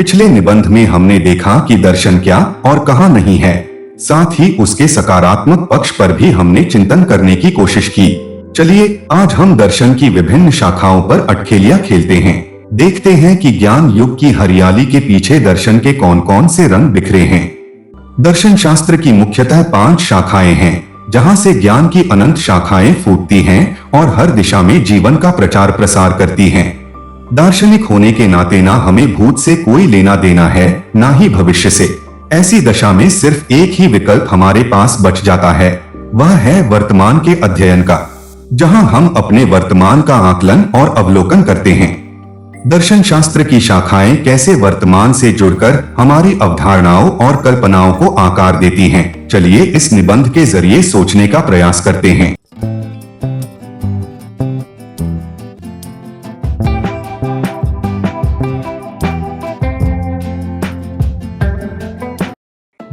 पिछले निबंध में हमने देखा कि दर्शन क्या और कहाँ नहीं है। साथ ही उसके सकारात्मक पक्ष पर भी हमने चिंतन करने की कोशिश की। चलिए आज हम दर्शन की विभिन्न शाखाओं पर अटखेलियां खेलते हैं। देखते हैं कि ज्ञान युग की हरियाली के पीछे दर्शन के कौन कौन से रंग बिखरे हैं। दर्शन शास्त्र की मुख्यतः 5 शाखाएं हैं, जहां से ज्ञान की अनंत शाखाएं फूटती हैं और हर दिशा में जीवन का प्रचार प्रसार करती हैं। दार्शनिक होने के नाते ना हमें भूत से कोई लेना देना है, ना ही भविष्य से। ऐसी दशा में सिर्फ एक ही विकल्प हमारे पास बच जाता है, वह है वर्तमान के अध्ययन का, जहां हम अपने वर्तमान का आकलन और अवलोकन करते हैं। दर्शन शास्त्र की शाखाएं कैसे वर्तमान से जुड़कर हमारी अवधारणाओं और कल्पनाओं को आकार देती हैं। चलिए इस निबंध के जरिए सोचने का प्रयास करते हैं।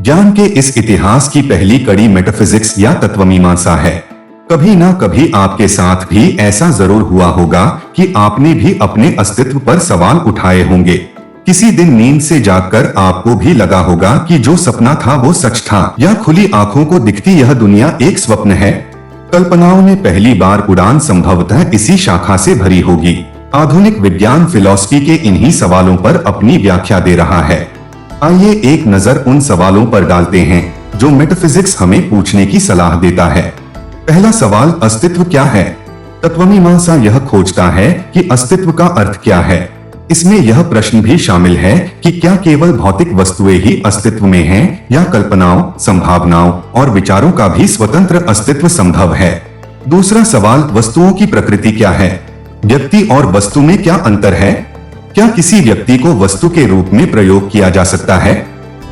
ज्ञान के इस इतिहास की पहली कड़ी मेटाफिजिक्स या तत्वमीमांसा है। कभी ना कभी आपके साथ भी ऐसा जरूर हुआ होगा कि आपने भी अपने अस्तित्व पर सवाल उठाए होंगे। किसी दिन नींद से जागकर आपको भी लगा होगा कि जो सपना था वो सच था, या खुली आंखों को दिखती यह दुनिया एक स्वप्न है। कल्पनाओं ने पहली बार उड़ान संभवतः इसी शाखा से भरी होगी। आधुनिक विज्ञान फिलॉसफी के इन्हीं सवालों पर अपनी व्याख्या दे रहा है। आइए एक नजर उन सवालों पर डालते हैं जो मेटाफिजिक्स हमें पूछने की सलाह देता है। पहला सवाल, अस्तित्व क्या है? तत्वमीमांसा यह खोजता है कि अस्तित्व का अर्थ क्या है। इसमें यह प्रश्न भी शामिल है कि क्या केवल भौतिक वस्तुएं ही अस्तित्व में हैं, या कल्पनाओं, संभावनाओं और विचारों का भी स्वतंत्र अस्तित्व संभव है। दूसरा सवाल, वस्तुओं की प्रकृति क्या है? व्यक्ति और वस्तु में क्या अंतर है? क्या किसी व्यक्ति को वस्तु के रूप में प्रयोग किया जा सकता है?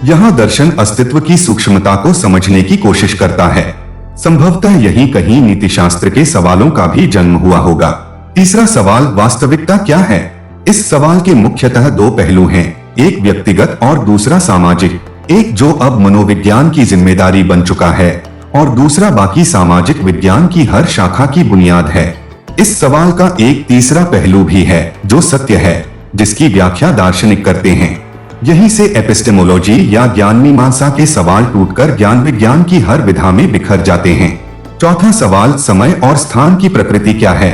यहाँ दर्शन अस्तित्व की सूक्ष्मता को समझने की कोशिश करता है। संभवतः यही कहीं नीतिशास्त्र के सवालों का भी जन्म हुआ होगा। तीसरा सवाल, वास्तविकता क्या है? इस सवाल के मुख्यतः 2 पहलू हैं, एक व्यक्तिगत और दूसरा सामाजिक। एक जो अब मनोविज्ञान की जिम्मेदारी बन चुका है और दूसरा बाकी सामाजिक विज्ञान की हर शाखा की बुनियाद है। इस सवाल का एक तीसरा पहलू भी है जो सत्य है, जिसकी व्याख्या दार्शनिक करते हैं। यहीं से एपिस्टेमोलॉजी या ज्ञान मीमांसा के सवाल टूटकर ज्ञान विज्ञान की हर विधा में बिखर जाते हैं। चौथा सवाल, समय और स्थान की प्रकृति क्या है?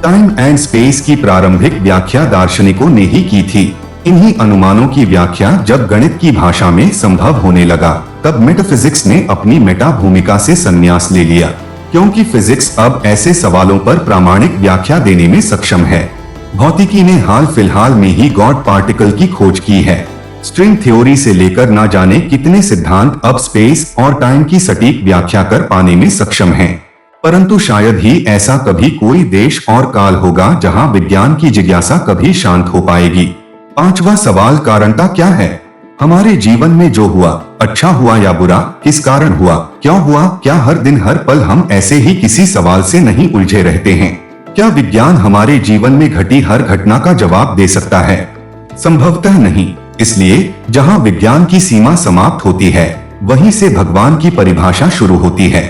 टाइम एंड स्पेस की प्रारंभिक व्याख्या दार्शनिकों ने ही की थी। इन्हीं अनुमानों की व्याख्या जब गणित की भाषा में संभव होने लगा, तब मेटाफिजिक्स ने अपनी मेटा भूमिका से संन्यास ले लिया, क्योंकि फिजिक्स अब ऐसे सवालों पर प्रामाणिक व्याख्या देने में सक्षम है। भौतिकी ने हाल फिलहाल में ही गॉड पार्टिकल की खोज की है। स्ट्रिंग थ्योरी से लेकर ना जाने कितने सिद्धांत अब स्पेस और टाइम की सटीक व्याख्या कर पाने में सक्षम हैं। परंतु शायद ही ऐसा कभी कोई देश और काल होगा जहां विज्ञान की जिज्ञासा कभी शांत हो पाएगी। पांचवा सवाल, कारणता क्या है? हमारे जीवन में जो हुआ, अच्छा हुआ या बुरा, किस कारण हुआ, क्यों हुआ? क्या हर दिन हर पल हम ऐसे ही किसी सवाल से नहीं उलझे रहते हैं? क्या विज्ञान हमारे जीवन में घटी हर घटना का जवाब दे सकता है? संभवतः नहीं। इसलिए जहां विज्ञान की सीमा समाप्त होती है, वहीं से भगवान की परिभाषा शुरू होती है।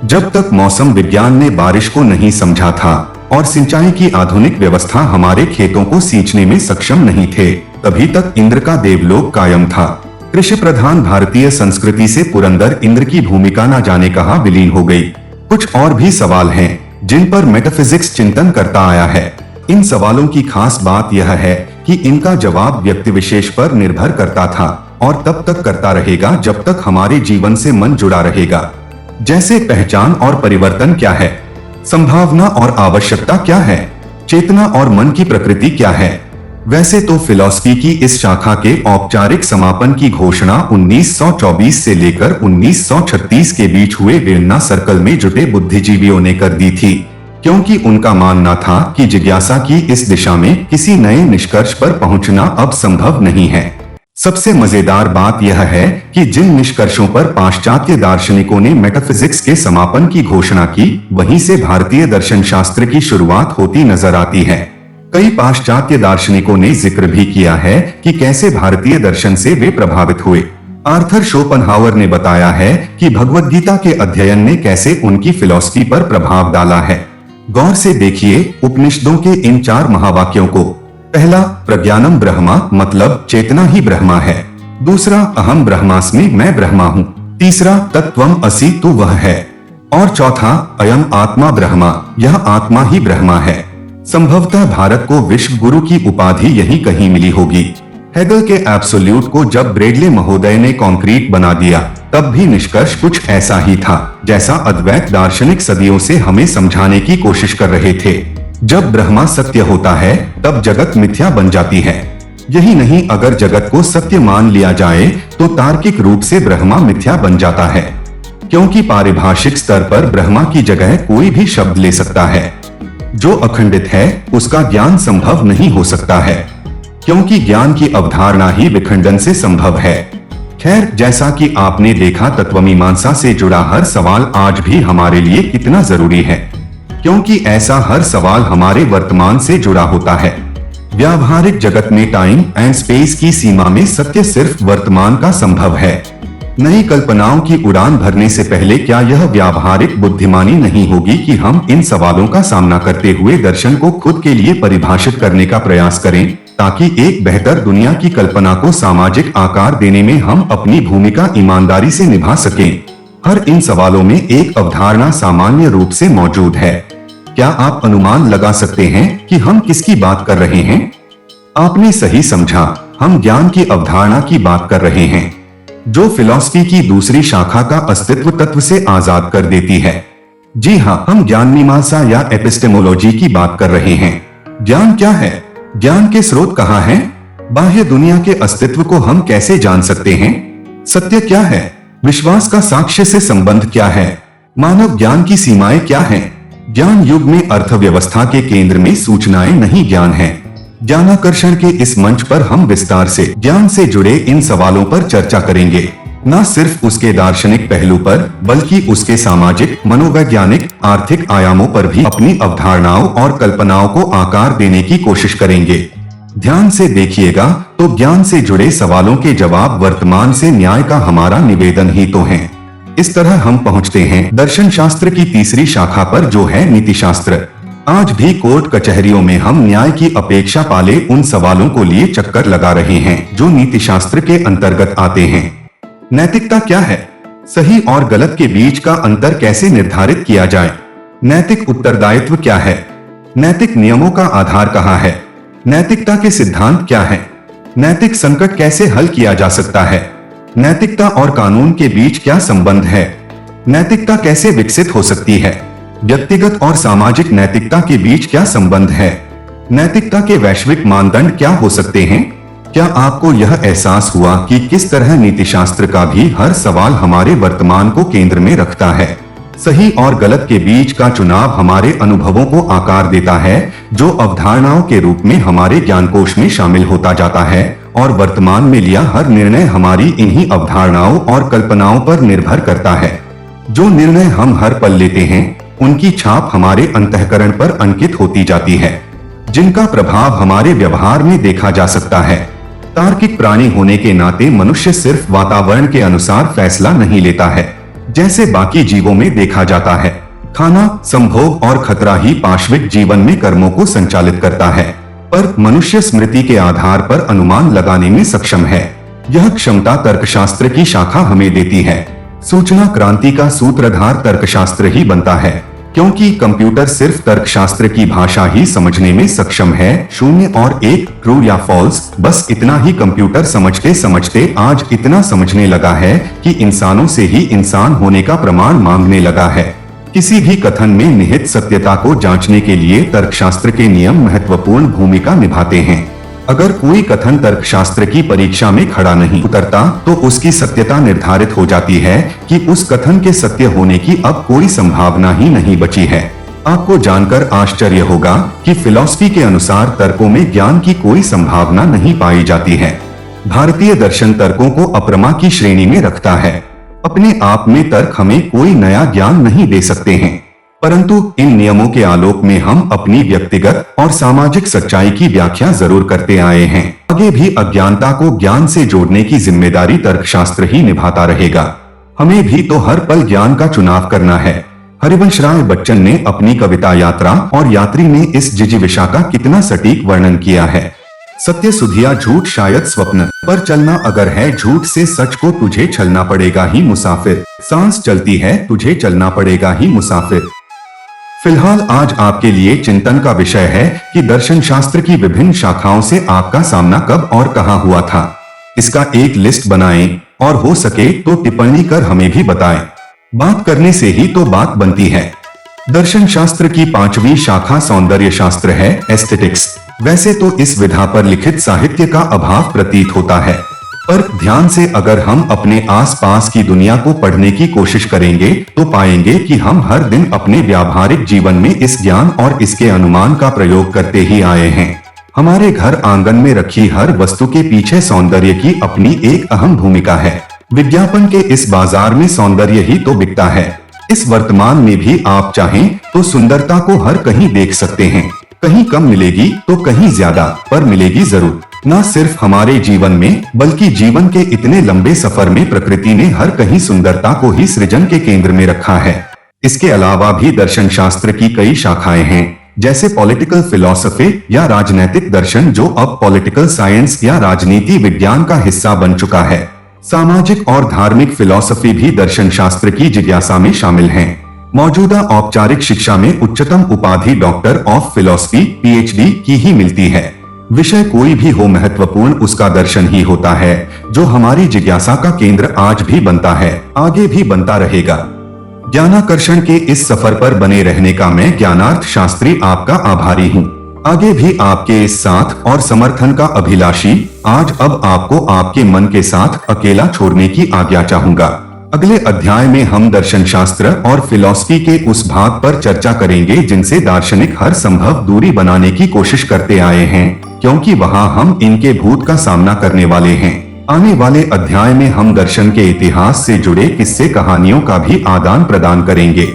जब तक मौसम विज्ञान ने बारिश को नहीं समझा था और सिंचाई की आधुनिक व्यवस्था हमारे खेतों को सींचने में सक्षम नहीं थे, तभी तक इंद्र का देवलोक कायम था। कृषि प्रधान भारतीय संस्कृति से पुरंदर इंद्र की भूमिका न जाने कहां विलीन हो गई। कुछ और भी सवाल हैं जिन पर मेटाफिजिक्स चिंतन करता आया है। इन सवालों की खास बात यह है कि इनका जवाब व्यक्ति विशेष पर निर्भर करता था और तब तक करता रहेगा जब तक हमारे जीवन से मन जुड़ा रहेगा। जैसे पहचान और परिवर्तन क्या है? संभावना और आवश्यकता क्या है? चेतना और मन की प्रकृति क्या है? वैसे तो फिलॉसफी की इस शाखा के औपचारिक समापन की घोषणा 1924 से लेकर 1936 के बीच हुए वियन्ना सर्कल में जुटे बुद्धिजीवियों ने कर दी थी, क्योंकि उनका मानना था कि जिज्ञासा की इस दिशा में किसी नए निष्कर्ष पर पहुंचना अब संभव नहीं है। सबसे मजेदार बात यह है कि जिन निष्कर्षों पर पाश्चात्य दार्शनिकों ने मेटाफिजिक्स के समापन की घोषणा की, वहीं से भारतीय दर्शन शास्त्र की शुरुआत होती नजर आती है। कई पाश्चात्य दार्शनिकों ने जिक्र भी किया है कि कैसे भारतीय दर्शन से वे प्रभावित हुए। आर्थर शोपनहावर ने बताया है कि भगवद गीता के अध्ययन ने कैसे उनकी फिलॉसफी पर प्रभाव डाला है। गौर से देखिए उपनिषदों के इन 4 महावाक्यों को। पहला, प्रज्ञानम ब्रह्मा मतलब चेतना ही ब्रह्मा है। दूसरा, अहम ब्रह्मास्मि मैं ब्रह्मा हूँ। तीसरा, तत्त्वम असि तू वह है। और चौथा, अयम आत्मा ब्रह्मा यह आत्मा ही ब्रह्मा है। संभवतः भारत को विश्व गुरु की उपाधि यही कहीं मिली होगी। हेगल के एब्सोल्यूट को जब ब्रेडले महोदय ने कॉन्क्रीट बना दिया तब भी निष्कर्ष कुछ ऐसा ही था जैसा अद्वैत दार्शनिक सदियों से हमें समझाने की कोशिश कर रहे थे। जब ब्रह्मा सत्य होता है तब जगत मिथ्या बन जाती है। यही नहीं, अगर जगत को सत्य मान लिया जाए तो तार्किक रूप से ब्रह्मा मिथ्या बन जाता है, क्योंकि पारिभाषिक स्तर पर ब्रह्मा की जगह कोई भी शब्द ले सकता है। जो अखंडित है उसका ज्ञान संभव नहीं हो सकता है, क्योंकि ज्ञान की अवधारणा ही विखंडन से संभव है। खैर, जैसा कि आपने देखा, तत्वमीमांसा से जुड़ा हर सवाल आज भी हमारे लिए कितना जरूरी है, क्योंकि ऐसा हर सवाल हमारे वर्तमान से जुड़ा होता है। व्यावहारिक जगत में टाइम एंड स्पेस की सीमा में सत्य सिर्फ वर्तमान का संभव है। नई कल्पनाओं की उड़ान भरने से पहले क्या यह व्यावहारिक बुद्धिमानी नहीं होगी कि हम इन सवालों का सामना करते हुए दर्शन को खुद के लिए परिभाषित करने का प्रयास करें, ताकि एक बेहतर दुनिया की कल्पना को सामाजिक आकार देने में हम अपनी भूमिका ईमानदारी से निभा सकें। हर इन सवालों में एक अवधारणा सामान्य रूप से मौजूद है। क्या आप अनुमान लगा सकते हैं कि हम किसकी बात कर रहे हैं? आपने सही समझा, हम ज्ञान की अवधारणा की बात कर रहे हैं, जो फिलॉसफी की दूसरी शाखा का अस्तित्व तत्व से आजाद कर देती है। जी हाँ, हम ज्ञान मीमांसा या एपिस्टेमोलॉजी की बात कर रहे हैं। ज्ञान क्या है? ज्ञान के स्रोत कहाँ हैं? बाह्य दुनिया के अस्तित्व को हम कैसे जान सकते हैं? सत्य क्या है? विश्वास का साक्ष्य से संबंध क्या है? मानव ज्ञान की सीमाएं क्या हैं? ज्ञान युग में अर्थव्यवस्था के केंद्र में सूचनाएं नहीं ज्ञान है। ज्ञानाकर्षण के इस मंच पर हम विस्तार से ज्ञान से जुड़े इन सवालों पर चर्चा करेंगे, न सिर्फ उसके दार्शनिक पहलू पर, बल्कि उसके सामाजिक, मनोवैज्ञानिक, आर्थिक आयामों पर भी अपनी अवधारणाओं और कल्पनाओं को आकार देने की कोशिश करेंगे। ध्यान से देखिएगा तो ज्ञान से जुड़े सवालों के जवाब वर्तमान से न्याय का हमारा निवेदन ही तो है। इस तरह हम पहुंचते हैं दर्शन शास्त्र की तीसरी शाखा पर, जो है नीति शास्त्र। आज भी कोर्ट कचहरियों में हम न्याय की अपेक्षा पाले उन सवालों को लिए चक्कर लगा रहे हैं जो नीति शास्त्र के अंतर्गत आते हैं। नैतिकता क्या है? सही और गलत के बीच का अंतर कैसे निर्धारित किया जाए? नैतिक उत्तरदायित्व क्या है? नैतिक नियमों का आधार कहाँ है? नैतिकता के सिद्धांत क्या है? नैतिक संकट कैसे हल किया जा सकता है? नैतिकता और कानून के बीच क्या संबंध है? नैतिकता कैसे विकसित हो सकती है? व्यक्तिगत और सामाजिक नैतिकता के बीच क्या संबंध है? नैतिकता के वैश्विक मानदंड क्या हो सकते हैं? क्या आपको यह एहसास हुआ कि किस तरह नीतिशास्त्र का भी हर सवाल हमारे वर्तमान को केंद्र में रखता है? सही और गलत के बीच का चुनाव हमारे अनुभवों को आकार देता है, जो अवधारणाओं के रूप में हमारे ज्ञानकोश में शामिल होता जाता है, और वर्तमान में लिया हर निर्णय हमारी इन्हीं अवधारणाओं और कल्पनाओं पर निर्भर करता है। जो निर्णय हम हर पल लेते हैं, उनकी छाप हमारे अंतःकरण पर अंकित होती जाती है, जिनका प्रभाव हमारे व्यवहार में देखा जा सकता है। तार्किक प्राणी होने के नाते मनुष्य सिर्फ वातावरण के अनुसार फैसला नहीं लेता है, जैसे बाकी जीवों में देखा जाता है। खाना, संभोग और खतरा ही पाशविक जीवन में कर्मों को संचालित करता है, पर मनुष्य स्मृति के आधार पर अनुमान लगाने में सक्षम है। यह क्षमता तर्कशास्त्र की शाखा हमें देती है। सूचना क्रांति का सूत्रधार तर्कशास्त्र ही बनता है, क्योंकि कंप्यूटर सिर्फ तर्कशास्त्र की भाषा ही समझने में सक्षम है। 0 और 1, ट्रू या फॉल्स, बस इतना ही कंप्यूटर समझते समझते आज इतना समझने लगा है कि इंसानों से ही इंसान होने का प्रमाण मांगने लगा है। किसी भी कथन में निहित सत्यता को जांचने के लिए तर्कशास्त्र के नियम महत्वपूर्ण भूमिका निभाते हैं। अगर कोई कथन तर्कशास्त्र की परीक्षा में खड़ा नहीं उतरता, तो उसकी सत्यता निर्धारित हो जाती है कि उस कथन के सत्य होने की अब कोई संभावना ही नहीं बची है। आपको जानकर आश्चर्य होगा कि फिलॉसफी के अनुसार तर्कों में ज्ञान की कोई संभावना नहीं पाई जाती है। भारतीय दर्शन तर्कों को अप्रमा की श्रेणी में रखता है। अपने आप में तर्क हमें कोई नया ज्ञान नहीं दे सकते हैं, परंतु इन नियमों के आलोक में हम अपनी व्यक्तिगत और सामाजिक सच्चाई की व्याख्या जरूर करते आए हैं। आगे भी अज्ञानता को ज्ञान से जोड़ने की जिम्मेदारी तर्कशास्त्र ही निभाता रहेगा। हमें भी तो हर पल ज्ञान का चुनाव करना है। हरिवंश राय बच्चन ने अपनी कविता यात्रा और यात्री में इस जिजीविषा का कितना सटीक वर्णन किया है। सत्य सुधिया झूठ शायद स्वप्न पर चलना अगर है झूठ से सच को तुझे छलना पड़ेगा ही मुसाफिर। सांस चलती है तुझे चलना पड़ेगा ही मुसाफिर। फिलहाल आज आपके लिए चिंतन का विषय है कि दर्शन शास्त्र की विभिन्न शाखाओं से आपका सामना कब और कहां हुआ था। इसका एक लिस्ट बनाएं और हो सके तो टिप्पणी कर हमें भी बताएं। बात करने से ही तो बात बनती है। दर्शन शास्त्र की 5वीं शाखा सौंदर्य शास्त्र है, एस्थेटिक्स। वैसे तो इस विधा पर लिखित साहित्य का अभाव प्रतीत होता है, पर ध्यान से अगर हम अपने आसपास की दुनिया को पढ़ने की कोशिश करेंगे तो पाएंगे कि हम हर दिन अपने व्यावहारिक जीवन में इस ज्ञान और इसके अनुमान का प्रयोग करते ही आए हैं। हमारे घर आंगन में रखी हर वस्तु के पीछे सौंदर्य की अपनी एक अहम भूमिका है। विज्ञापन के इस बाजार में सौंदर्य ही तो बिकता है। इस वर्तमान में भी आप चाहें तो सुंदरता को हर कहीं देख सकते हैं। कहीं कम मिलेगी तो कहीं ज्यादा, पर मिलेगी जरूर। न सिर्फ हमारे जीवन में बल्कि जीवन के इतने लंबे सफर में प्रकृति ने हर कहीं सुंदरता को ही सृजन के केंद्र में रखा है। इसके अलावा भी दर्शन शास्त्र की कई शाखाएं हैं, जैसे पॉलिटिकल फिलॉसफी या राजनैतिक दर्शन, जो अब पॉलिटिकल साइंस या राजनीति विज्ञान का हिस्सा बन चुका है। सामाजिक और धार्मिक फिलॉसफी भी दर्शन शास्त्र की जिज्ञासा में शामिल हैं। मौजूदा औपचारिक शिक्षा में उच्चतम उपाधि डॉक्टर ऑफ फिलॉसफी PhD की ही मिलती है। विषय कोई भी हो, महत्वपूर्ण उसका दर्शन ही होता है, जो हमारी जिज्ञासा का केंद्र आज भी बनता है, आगे भी बनता रहेगा। ज्ञानाकर्षण के इस सफर पर बने रहने का मैं ज्ञानार्थ शास्त्री आपका आभारी हूँ। आगे भी आपके इस साथ और समर्थन का अभिलाषी। आज अब आपको आपके मन के साथ अकेला छोड़ने की आज्ञा चाहूंगा। अगले अध्याय में हम दर्शन शास्त्र और फिलॉसफी के उस भाग पर चर्चा करेंगे जिनसे दार्शनिक हर संभव दूरी बनाने की कोशिश करते आए हैं, क्योंकि वहां हम इनके भूत का सामना करने वाले हैं। आने वाले अध्याय में हम दर्शन के इतिहास से जुड़े किस्से कहानियों का भी आदान प्रदान करेंगे।